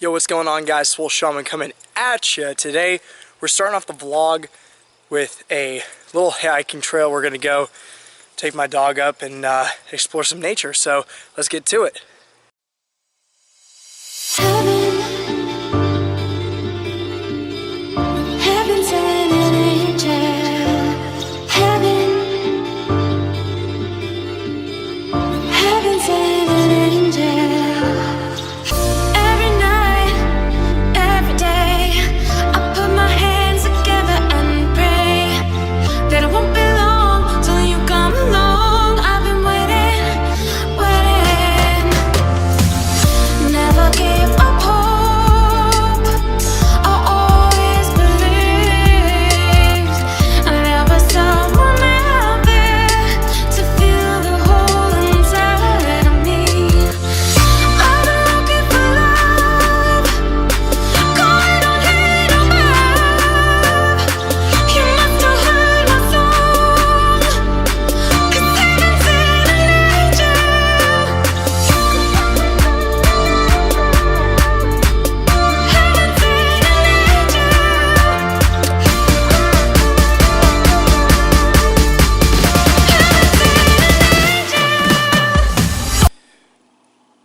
Yo, what's going on, guys? Swole Shaman coming at you. Today, we're starting off the vlog with a little hiking trail. We're going to go take my dog up and explore some nature. So, let's get to it.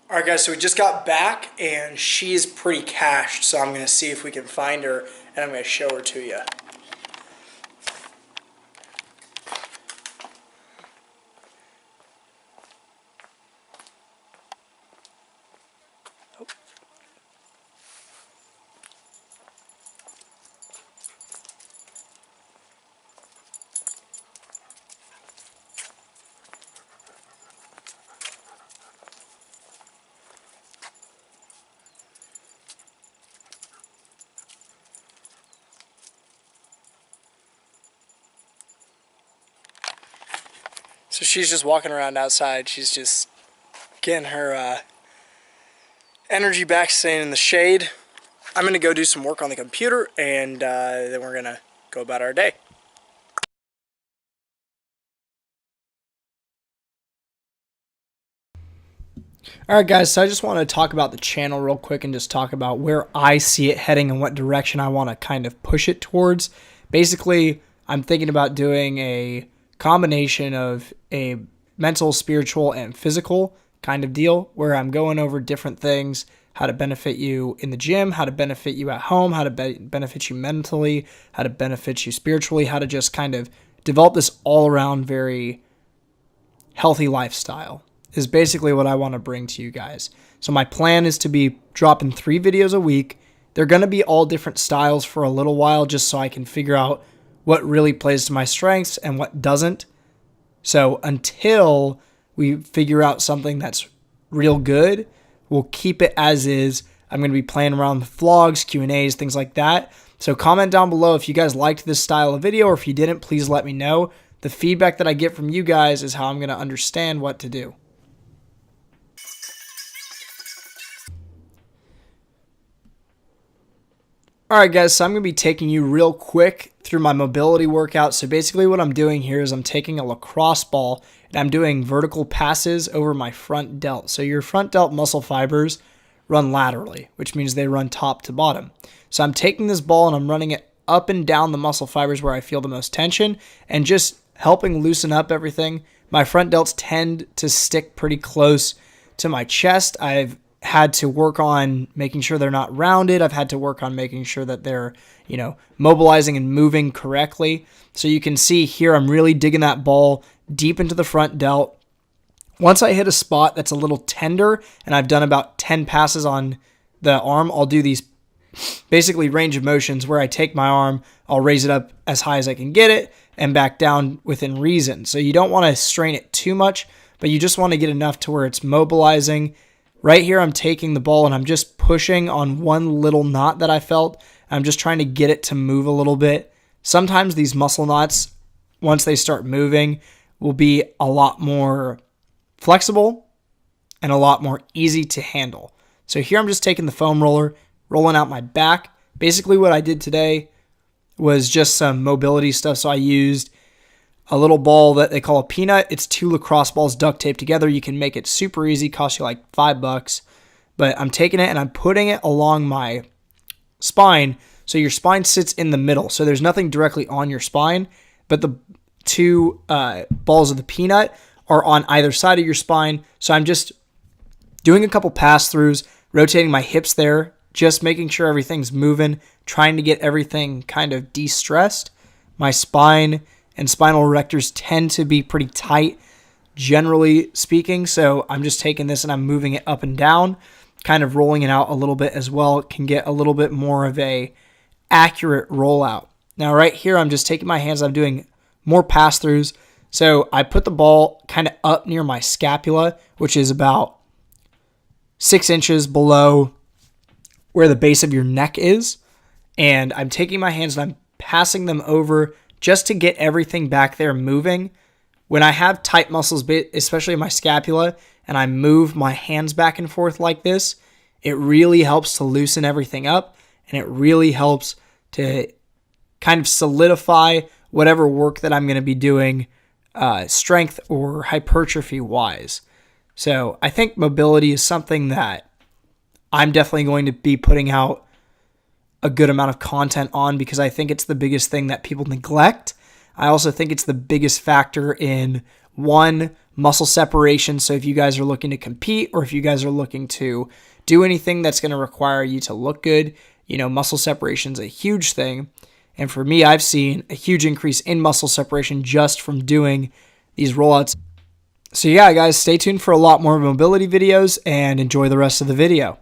Alright guys, so we just got back and she's pretty cached, so I'm going to see if we can find her and I'm going to show her to you. So she's just walking around outside. She's just getting her energy back, staying in the shade. I'm going to go do some work on the computer, and then we're going to go about our day. Alright guys, so I just want to talk about the channel real quick and just talk about where I see it heading and what direction I want to kind of push it towards. Basically, I'm thinking about doing a combination of a mental, spiritual, and physical kind of deal where I'm going over different things, how to benefit you in the gym, how to benefit you at home, how to benefit you mentally, how to benefit you spiritually, how to just kind of develop this all-around very healthy lifestyle is basically what I want to bring to you guys. So my plan is to be dropping 3 videos a week. They're going to be all different styles for a little while just so I can figure out what really plays to my strengths and what doesn't. So until we figure out something that's real good, we'll keep it as is. I'm going to be playing around with vlogs, Q&As, things like that. So comment down below if you guys liked this style of video, or if you didn't, please let me know. The feedback that I get from you guys is how I'm going to understand what to do. Alright guys, so I'm going to be taking you real quick through my mobility workout. So basically what I'm doing here is I'm taking a lacrosse ball and I'm doing vertical passes over my front delt. So your front delt muscle fibers run laterally, which means they run top to bottom. So I'm taking this ball and I'm running it up and down the muscle fibers where I feel the most tension and just helping loosen up everything. My front delts tend to stick pretty close to my chest. I've had to work on making sure they're not rounded. I've had to work on making sure that they're, mobilizing and moving correctly. So you can see here, I'm really digging that ball deep into the front delt. Once I hit a spot that's a little tender and I've done about 10 passes on the arm, I'll do these basically range of motions where I take my arm, I'll raise it up as high as I can get it and back down within reason. So you don't want to strain it too much, but you just want to get enough to where it's mobilizing. Right here, I'm taking the ball and I'm just pushing on one little knot that I felt. I'm just trying to get it to move a little bit. Sometimes these muscle knots, once they start moving, will be a lot more flexible and a lot more easy to handle. So here I'm just taking the foam roller, rolling out my back. Basically what I did today was just some mobility stuff. So I used a little ball that they call a peanut. It's 2 lacrosse balls duct taped together. You can make it super easy. Costs you like $5. but I'm taking it and I'm putting it along my spine. So your spine sits in the middle. So there's nothing directly on your spine, but the two balls of the peanut are on either side of your spine. So I'm just doing a couple pass-throughs, rotating my hips there, just making sure everything's moving, trying to get everything kind of de-stressed. My spine and spinal erectors tend to be pretty tight, generally speaking, so I'm just taking this and I'm moving it up and down, kind of rolling it out a little bit as well. It can get a little bit more of a accurate rollout. Now right here, I'm just taking my hands, I'm doing more pass-throughs. So I put the ball kind of up near my scapula, which is about 6 inches below where the base of your neck is. And I'm taking my hands and I'm passing them over just to get everything back there moving. When I have tight muscles, especially in my scapula, and I move my hands back and forth like this, it really helps to loosen everything up, and it really helps to kind of solidify whatever work that I'm going to be doing, strength or hypertrophy wise. So I think mobility is something that I'm definitely going to be putting out a good amount of content on, because I think it's the biggest thing that people neglect. I also think it's the biggest factor in, one, muscle separation. So if you guys are looking to compete, or if you guys are looking to do anything that's going to require you to look good, muscle separation is a huge thing. And for me, I've seen a huge increase in muscle separation just from doing these rollouts. So yeah, guys, stay tuned for a lot more mobility videos and enjoy the rest of the video.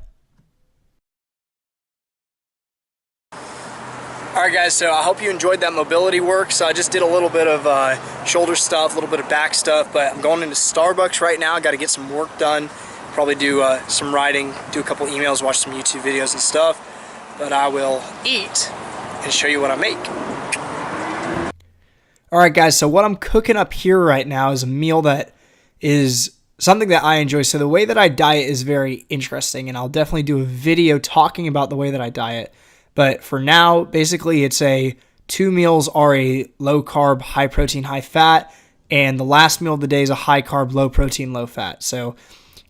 Alright guys, so I hope you enjoyed that mobility work. So I just did a little bit of shoulder stuff, a little bit of back stuff, but I'm going into Starbucks right now. I got to get some work done, probably do some writing, do a couple emails, watch some YouTube videos and stuff. But I will eat and show you what I make. Alright guys, so what I'm cooking up here right now is a meal that is something that I enjoy. So the way that I diet is very interesting, and I'll definitely do a video talking about the way that I diet. But for now, basically it's 2 meals are a low carb, high protein, high fat, and the last meal of the day is a high carb, low protein, low fat. So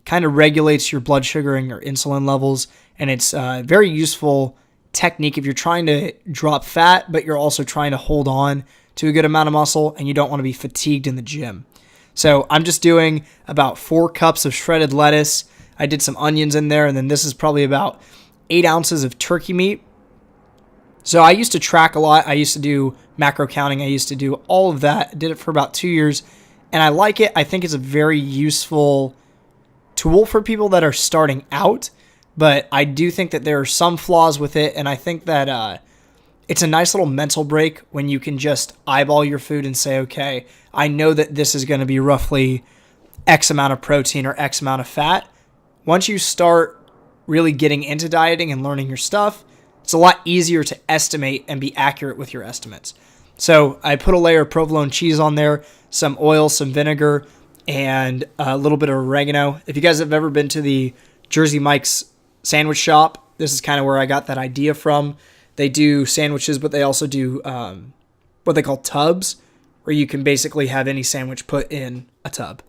kind of regulates your blood sugar and your insulin levels, and it's a very useful technique if you're trying to drop fat, but you're also trying to hold on to a good amount of muscle and you don't want to be fatigued in the gym. So I'm just doing about 4 cups of shredded lettuce. I did some onions in there, and then this is probably about 8 ounces of turkey meat. So I used to track a lot. I used to do macro counting. I used to do all of that. I did it for about 2 years, and I like it. I think it's a very useful tool for people that are starting out, but I do think that there are some flaws with it, and I think that it's a nice little mental break when you can just eyeball your food and say, okay, I know that this is going to be roughly X amount of protein or X amount of fat. Once you start really getting into dieting and learning your stuff, it's a lot easier to estimate and be accurate with your estimates. So I put a layer of provolone cheese on there, some oil, some vinegar, and a little bit of oregano. If you guys have ever been to the Jersey Mike's sandwich shop, this is kind of where I got that idea from. They do sandwiches, but they also do what they call tubs, where you can basically have any sandwich put in a tub.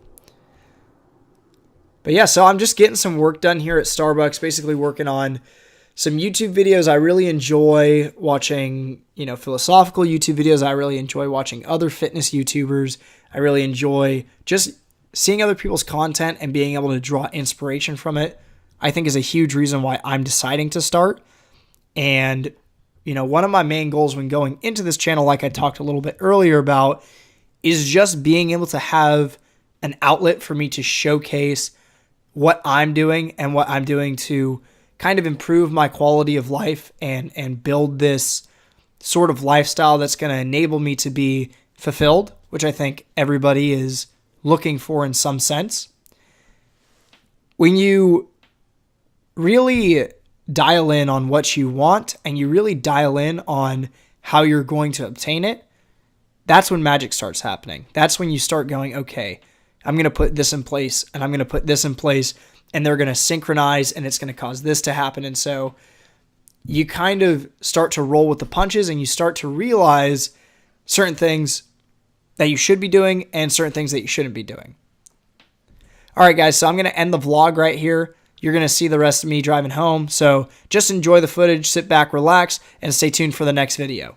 But yeah, so I'm just getting some work done here at Starbucks, basically working on some YouTube videos. I really enjoy watching, philosophical YouTube videos. I really enjoy watching other fitness YouTubers. I really enjoy just seeing other people's content and being able to draw inspiration from it. I think is a huge reason why I'm deciding to start. And, one of my main goals when going into this channel, like I talked a little bit earlier about, is just being able to have an outlet for me to showcase what I'm doing and what I'm doing to kind of improve my quality of life and build this sort of lifestyle that's going to enable me to be fulfilled, which I think everybody is looking for in some sense. When you really dial in on what you want and you really dial in on how you're going to obtain it, that's when magic starts happening. That's when you start going, okay, I'm going to put this in place and I'm going to put this in place, and they're going to synchronize and it's going to cause this to happen. And so you kind of start to roll with the punches and you start to realize certain things that you should be doing and certain things that you shouldn't be doing. All right, guys, so I'm going to end the vlog right here. you're going to see the rest of me driving home. So just enjoy the footage, sit back, relax, and stay tuned for the next video.